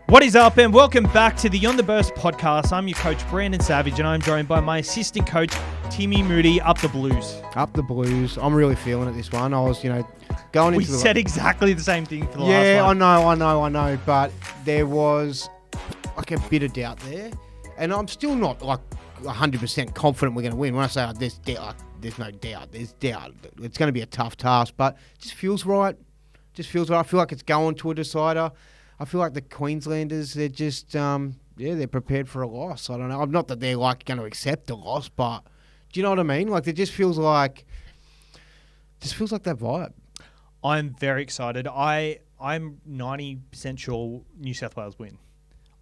What is up, and welcome back to the On The Burst podcast. I'm your coach, Brandon Savage, and I'm joined by my assistant coach, Timmy Moody. Up the Blues. Up the Blues. I'm really feeling it, this one. I was, going We into the... said exactly the same thing for the last Yeah, one. I know. But there was like a bit of doubt there. And I'm still not like 100% confident we're going to win. When I say there's doubt, there's no doubt. There's doubt. It's going to be a tough task, but it just feels right. I feel like it's going to a decider. I feel like the Queenslanders, they're just, they're prepared for a loss. I don't know. Not that they're like going to accept a loss, but do you know what I mean? Like, it just feels like that vibe. I'm very excited. I'm 90% sure New South Wales win.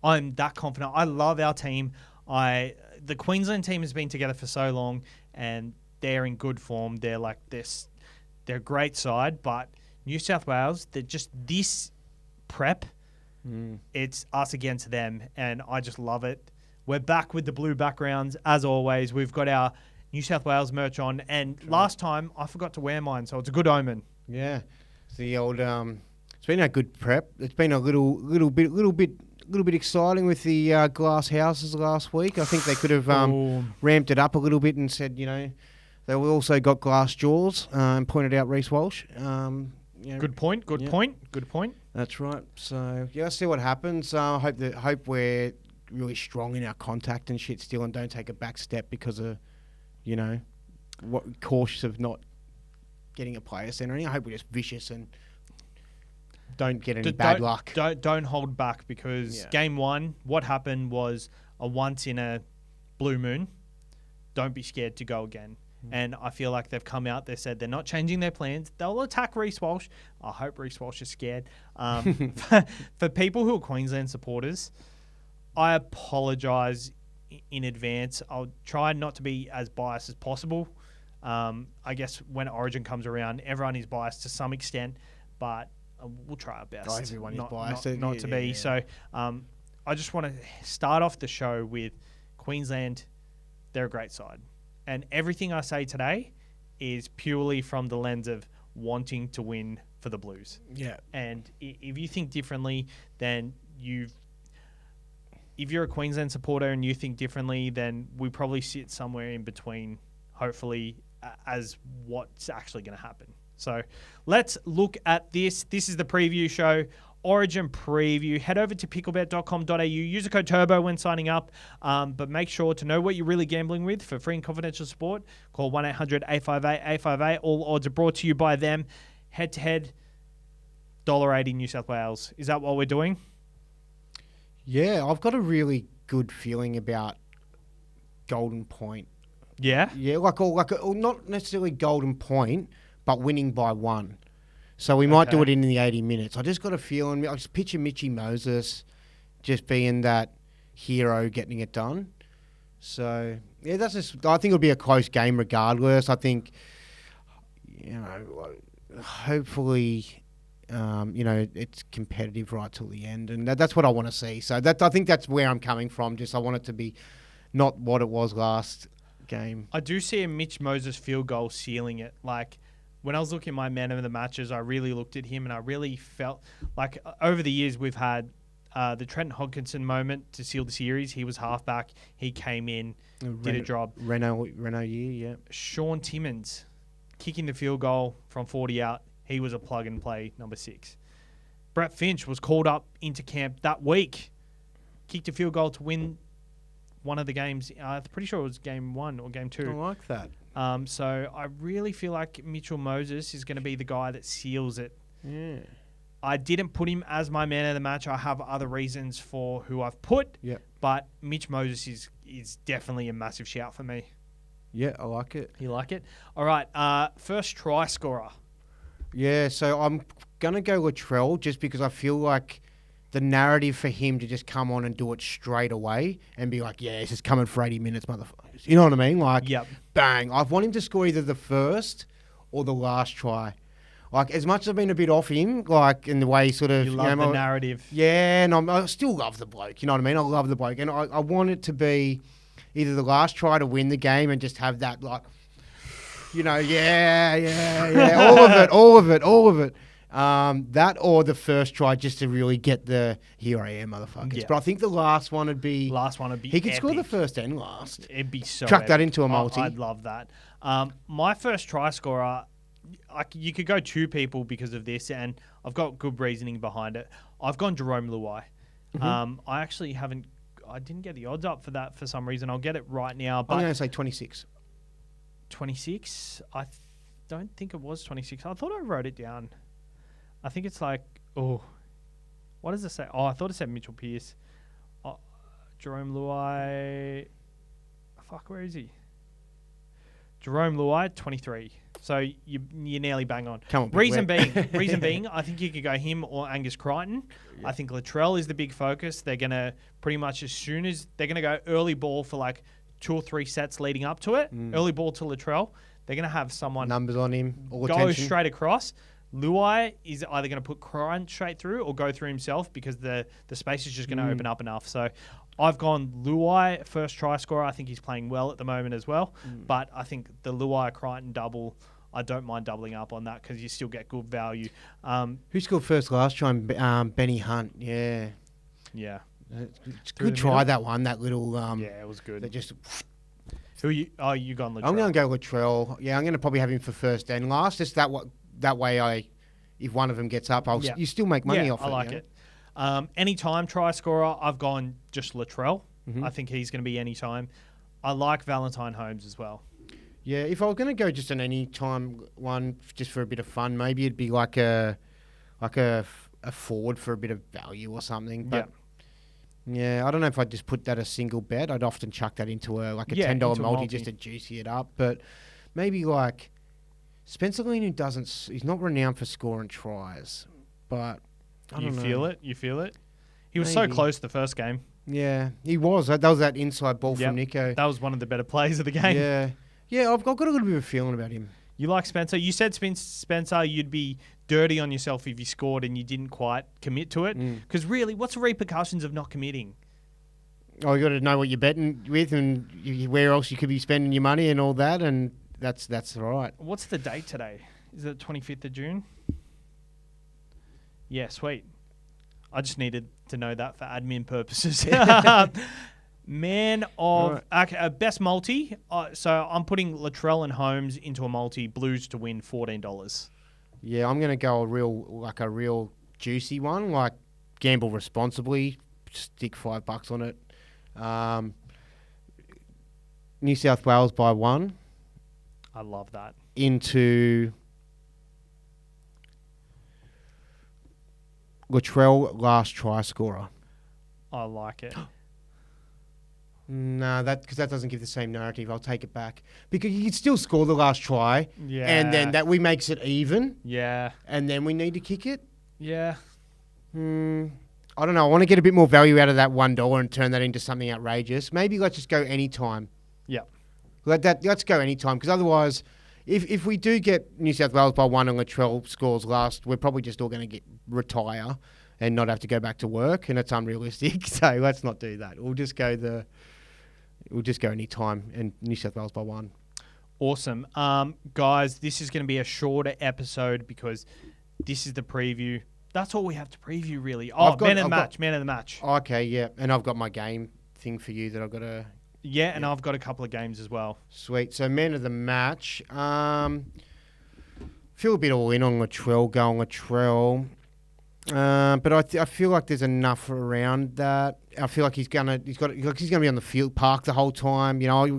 I'm that confident. I love our team. The Queensland team has been together for so long, and they're in good form. They're like this. They're a great side, but New South Wales, they're just this prep. It's us against them, and I just love it. We're back with the blue backgrounds, as always. We've got our New South Wales merch on, and last time I forgot to wear mine, so it's a good omen. Yeah, it's the old. It's been a good prep. It's been a little bit exciting with the glass houses last week. I think they could have ramped it up a little bit and said, they also got glass jaws and pointed out Reece Walsh. Good point. Good point. That's right. So let's see what happens. Hope we're really strong in our contact and shit still, and don't take a back step because of, cautious of not getting a player centre. I hope we're just vicious and don't get any bad luck. Don't hold back, because game one, what happened was a once in a blue moon. Don't be scared to go again. And I feel like they've come out, they said they're not changing their plans. They'll attack Reece Walsh. I hope Reece Walsh is scared. For people who are Queensland supporters, I apologise in advance. I'll try not to be as biased as possible. I guess when Origin comes around, everyone is biased to some extent, but we'll try our best. Everyone is biased. Not to be. So I just want to start off the show with Queensland. They're a great side. And everything I say today is purely from the lens of wanting to win for the Blues. Yeah. And if you think differently, then if you're a Queensland supporter and you think differently, then we probably sit somewhere in between, hopefully, as what's actually going to happen. So let's look at this. This is the preview show. Origin preview. Head over to picklebet.com.au. Use the code TURBO when signing up. But make sure to know what you're really gambling with. For free and confidential support, call 1-800-858-858. All odds are brought to you by them. Head-to-head, $1.80 New South Wales. Is that what we're doing? Yeah, I've got a really good feeling about Golden Point. Yeah? Yeah, not necessarily Golden Point, but winning by one. So we might do it in the 80 minutes. I just got a feeling. I just picture Mitchy Moses just being that hero getting it done. So, yeah, I think it'll be a close game regardless. I think, hopefully, it's competitive right till the end. And that's what I want to see. So I think that's where I'm coming from. I want it to be not what it was last game. I do see a Mitch Moses field goal sealing it. Like, when I was looking at my man of the matches, I really looked at him and I really felt like over the years we've had the Trent Hodgkinson moment to seal the series. He was halfback. He came in, did a job. Renault year, yeah. Sean Timmins kicking the field goal from 40 out. He was a plug-and-play number 6. Brett Finch was called up into camp that week. Kicked a field goal to win one of the games. I'm pretty sure it was game 1 or game 2. I like that. So I really feel like Mitchell Moses is going to be the guy that seals it. Yeah. I didn't put him as my man of the match. I have other reasons for who I've put. Yep. But Mitch Moses is definitely a massive shout for me. Yeah, I like it. You like it? All right. First try scorer. Yeah, so I'm going to go Latrell just because I feel like the narrative for him to just come on and do it straight away and be like, yeah, it's just coming for 80 minutes, motherfuckers. You know what I mean? Like, bang. I want him to score either the first or the last try. Like, as much as I've been a bit off him, like, in the way sort of... You love the narrative. Yeah, and I still love the bloke, you know what I mean? I love the bloke. And I want it to be either the last try to win the game and just have that, like, all of it. That or the first try just to really get the here I am, motherfuckers. Yeah. But I think the last one would be. Last one would be He could score the epic. first and last. It'd be so Chuck that epic. into a multi. I'd love that. My first try scorer, you could go two people because of this, and I've got good reasoning behind it. I've gone Jerome Luai. I actually I didn't get the odds up for that for some reason. I'll get it right now. I'm But going to say 26. 26? Don't think it was 26. I thought I wrote it down. I think it's like, what does it say? I thought it said Mitchell Pearce. Jerome Luai. Fuck, where is he? Jerome Luai, 23. So you're nearly bang on. Come on, big Reason wet. being, I think you could go him or Angus Crichton. I think Latrell is the big focus. They're going to pretty much as soon as they're going to go early ball for like 2 or 3 sets leading up to it, early ball to Latrell. They're going to have someone Numbers on him. All go attention. straight across. Luai is either going to put Crichton straight through or go through himself because the space is just going to open up enough. So I've gone Luai first try scorer. I think he's playing well at the moment as well. But I think the Luai Crichton double, I don't mind doubling up on that because you still get good value. Who scored first last time? Benny Hunt. Yeah. Yeah. It's Through good the try, middle? that one. That little. Yeah, it was good. That just. Who you? Oh, you gone Latrell. I'm going to go Latrell. Yeah, I'm going to probably have him for first and last. Just that way, if one of them gets up, you still make money off it. I like you know? it. Anytime try scorer, I've gone just Latrell. I think he's going to be anytime. I like Valentine Holmes as well. Yeah, if I was going to go just an anytime one, just for a bit of fun, maybe it'd be like a forward for a bit of value or something. But yeah, I don't know if I'd just put that a single bet. I'd often chuck that into a $10 into a multi just to juicy it up. But maybe like Spencer Lin, he's not renowned for scoring tries, but I don't know. Feel it? You feel it? He was so Maybe. close the first game. Yeah, he was. That was that inside ball Yep. from Nico. That was one of the better plays of the game. Yeah, I've got a little bit of a feeling about him. You like Spencer? You said Spencer, you'd be dirty on yourself if you scored and you didn't quite commit to it. Because really, what's the repercussions of not committing? Oh, you got to know what you're betting with and where else you could be spending your money and all that, and that's right. What's the date today? Is it 25th of June? Yeah, sweet. I just needed to know that for admin purposes. Man of... Okay, best multi. So I'm putting Latrell and Holmes into a multi. Blues to win $14. Yeah, I'm going to go a real juicy one, like gamble responsibly, stick $5 on it. New South Wales by 1 I love that. into Latrell last try scorer. I like it. No, because that doesn't give the same narrative. I'll take it back because you could still score the last try, Yeah. and then that makes it even, Yeah. and then we need to kick it. Yeah. I don't know. I want to get a bit more value out of that $1 and turn that into something outrageous. Maybe let's just go anytime. Yeah. Let's go anytime because otherwise, if we do get New South Wales by 1 and Latrell scores last, we're probably just all going to retire and not have to go back to work, and it's unrealistic. So let's not do that. We'll just go anytime and New South Wales by 1. Awesome. Guys, this is going to be a shorter episode because this is the preview. That's all we have to preview, really. Man of the match. Okay, yeah. And I've got my game thing for you that I've got to... Yeah, and I've got a couple of games as well. Sweet. So man of the match. Feel a bit all in on Latrell, going Latrell. But I feel like there's enough around that. I feel like he's gonna be on the field park the whole time. You know, I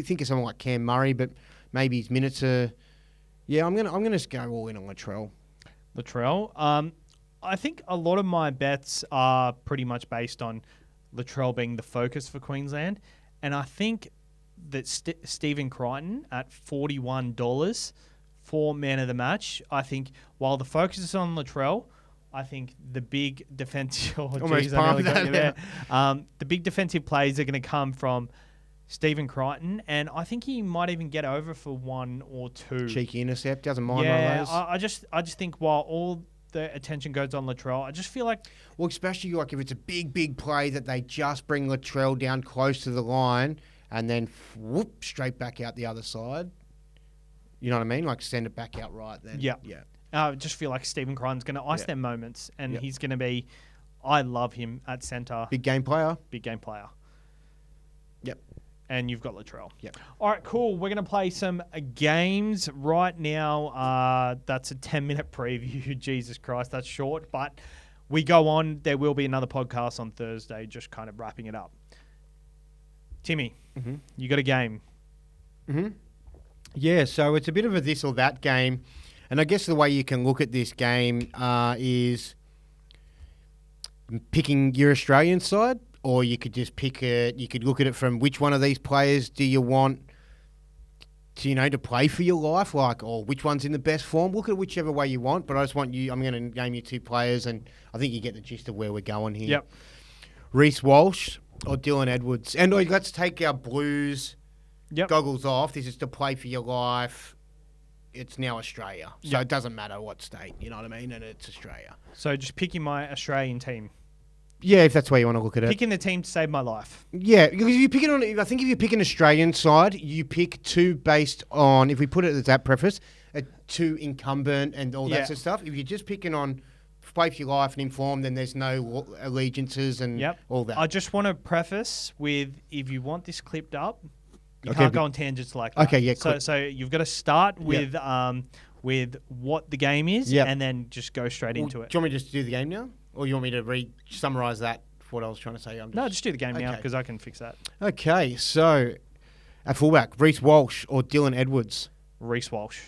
think of someone like Cam Murray, but maybe his minutes are. Yeah, I'm gonna just go all in on Latrell. Latrell. I think a lot of my bets are pretty much based on Latrell being the focus for Queensland, and I think that Stephen Crichton at $41 for man of the match. I think while the focus is on Latrell, I think the big defensive... The big defensive plays are going to come from Stephen Crichton, and I think he might even get over for 1 or 2. Cheeky intercept, doesn't mind one Yeah, of those. I just think while all the attention goes on Latrell, I just feel like... Well, especially like if it's a big play that they just bring Latrell down close to the line and then whoop, straight back out the other side. You know what I mean? Like send it back out right then. Yeah. Yeah. I just feel like Stephen Crichton's going to ice them moments, and he's going to be. I love him at centre. Big game player. Big game player. Yep. And you've got Latrell. Yep. All right, cool. We're going to play some games right now. That's a 10-minute preview. Jesus Christ, that's short. But we go on. There will be another podcast on Thursday, just kind of wrapping it up. Timmy, you got a game. Yeah, so it's a bit of a this or that game. And I guess the way you can look at this game is picking your Australian side, or you could just pick it. You could look at it from which one of these players do you want to, to play for your life, or which one's in the best form. Look at it whichever way you want, but I just want you. I'm going to name you two players, and I think you get the gist of where we're going here. Yep. Reece Walsh or Dylan Edwards. And let's take our Blues goggles off. This is to play for your life. It's now Australia. So it doesn't matter what state, you know what I mean? And it's Australia. So just picking my Australian team. Yeah, if that's the way you want to look at it. Picking the team to save my life. Yeah, because if you pick it on, I think if you pick an Australian side, you pick two based on, if we put it as that preface, two incumbent and all that sort of stuff. If you're just picking on play for your life and inform, then there's no allegiances and all that. I just want to preface with, if you want this clipped up, you can't go on tangents like that. Okay, yeah. So you've got to start with what the game is, and then just go straight into it. Do you want me to just do the game now? Or you want me to summarise that for what I was trying to say? No, just do the game now, because I can fix that. Okay, so at fullback, Reece Walsh or Dylan Edwards? Reece Walsh.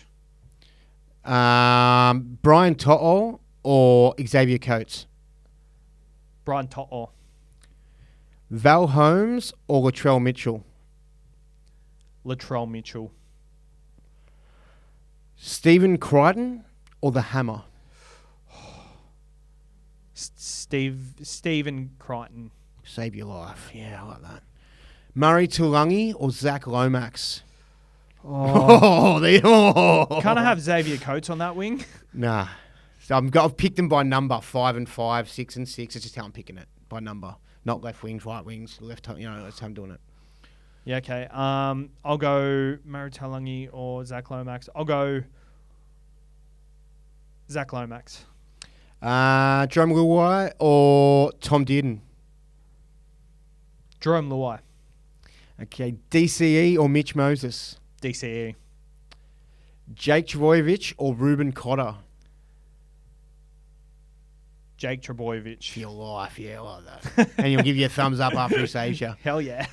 Brian To'o or Xavier Coates? Brian To'o. Val Holmes or Latrell Mitchell? Latrell Mitchell. Stephen Crichton or the Hammer? Stephen Crichton. Save your life. Yeah, I like that. Murray Tulangi or Zach Lomax? Can't I have Xavier Coates on that wing? Nah. So I've picked them by number, 5 and 5, 6 and 6. It's just how I'm picking it, by number. Not left wings, right wings, left, that's how I'm doing it. Yeah, okay. I'll go Murray Tulangi or Zach Lomax. I'll go Zach Lomax. Jerome Luai or Tom Dearden? Jerome Luai. Okay, DCE or Mitch Moses? DCE. Jake Trbojevic or Ruben Cotter? Jake Trbojevic. For your life, yeah, I like that. And he'll give you a thumbs up after he saves you. Hell yeah.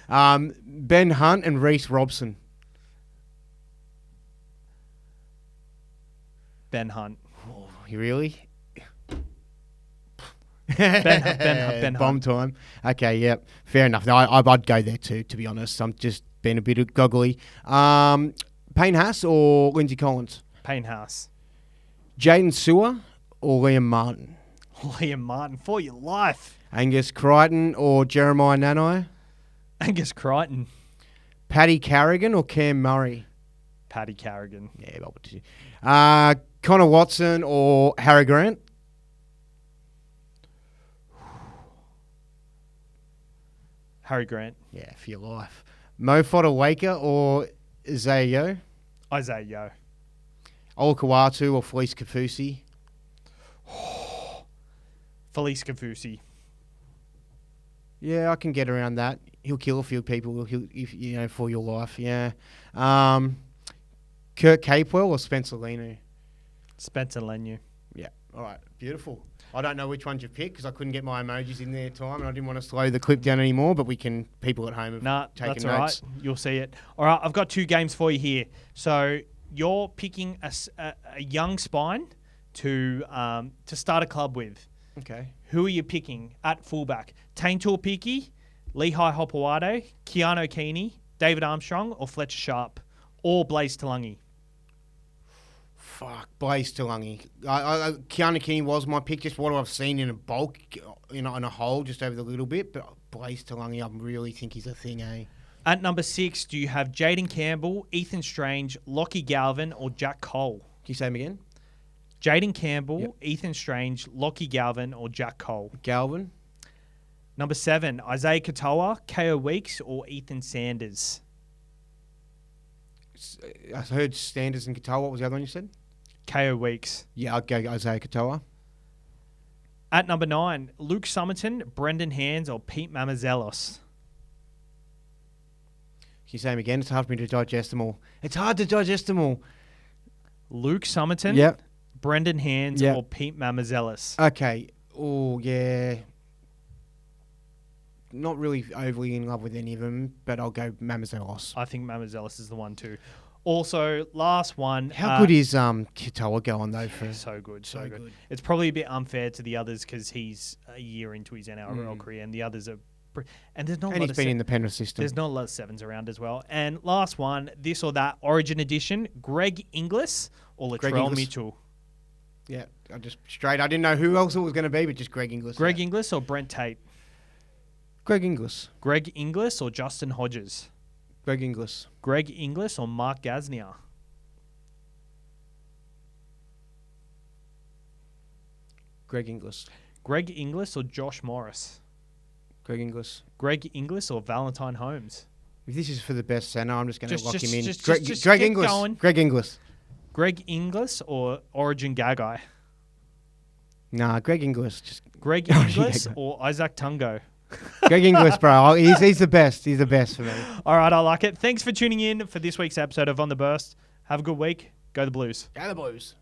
Ben Hunt and Reece Robson? Ben Hunt. Oh, you really? Ben Hunt. Bomb time. Okay, yep. Fair enough. No, I'd go there too, to be honest. I'm just being a bit goggly. Payne Haas or Lindsay Collins? Payne Haas. Jaden Sewer or Liam Martin? Liam Martin, for your life. Angus Crichton or Jeremiah Nanai? Angus Crichton. Paddy Carrigan or Cam Murray? Paddy Carrigan. Yeah, what did you? Connor Watson or Harry Grant? Harry Grant. Yeah, for your life. Mo Fodawaker or Isaiah Yeo? Isaiah Yeo. Olakawatu or Felice Kafusi? Felice Kafusi. Yeah, I can get around that. He'll kill a few people for your life, yeah. Kurt Capewell or Spencer Leniu? Spencer Leniu. Yeah, all right, beautiful. I don't know which ones you picked because I couldn't get my emojis in there in time and I didn't want to slow the clip down anymore, but people at home have taken that's notes. all right. You'll see it. All right, I've got two games for you here. So you're picking a young spine to start a club with. Okay. Who are you picking at fullback? Tane Tuapiki, Lehigh Hopewado, Keanu Keeney, David Armstrong, or Fletcher Sharp, or Blaze Talangi? Fuck, Blaze Talangi. Keanu Keeney was my pick, just what I've seen in a bulk, in a hole, just over the little bit. But Blaze Talangi, I really think he's a thing, eh? At number 6, do you have Jaden Campbell, Ethan Strange, Lockie Galvin, or Jack Cole? Can you say him again? Jaden Campbell, Ethan Strange, Lockie Galvin, or Jack Cole? Galvin. Number 7, Isaiah Katoa, KO Weeks, or Ethan Sanders? I heard Sanders and Katoa. What was the other one you said? KO Weeks. Yeah, I'll go Isaiah Katoa. At number 9, Luke Summerton, Brendan Hands, or Pete Mamazelos. Can you say them again? It's hard for me to digest them all. It's hard to digest them all. Luke Summerton, Yep. Brendan Hands, Yep. or Pete Mamazelos. Okay. Oh, yeah. Not really overly in love with any of them, but I'll go Mamazelos. I think Mamazelos is the one too. Also, last one. How good is Katoa going, though? For So good, so So good. good. It's probably a bit unfair to the others because he's a year into his NRL career, and the others are. And there's not a And lot he's of been in the Penrith system. there's not a lot of 7s around as well. And last one, this or that Origin edition: Greg Inglis or Greg Latrell Inglis. Mitchell. Yeah, I didn't know who else it was going to be, but just Greg Inglis. Greg Yeah. Inglis or Brent Tate. Greg Inglis. Greg Inglis or Justin Hodges. Greg Inglis. Greg Inglis or Mark Gasnier. Greg Inglis. Greg Inglis or Josh Morris. Greg Inglis. Greg Inglis or Valentine Holmes. If this is for the best centre, I'm just going to lock him in. just Greg keep Inglis. going. Greg Inglis. Greg Inglis or Origin Gagai. Nah, Greg Inglis. Just Greg Origin Inglis Gagai. or Isaac Tungo. Greg Inglis, bro. He's the best. He's the best for me. All right, I like it. Thanks for tuning in for this week's episode of On the Burst. Have a good week. Go the Blues. Go the Blues.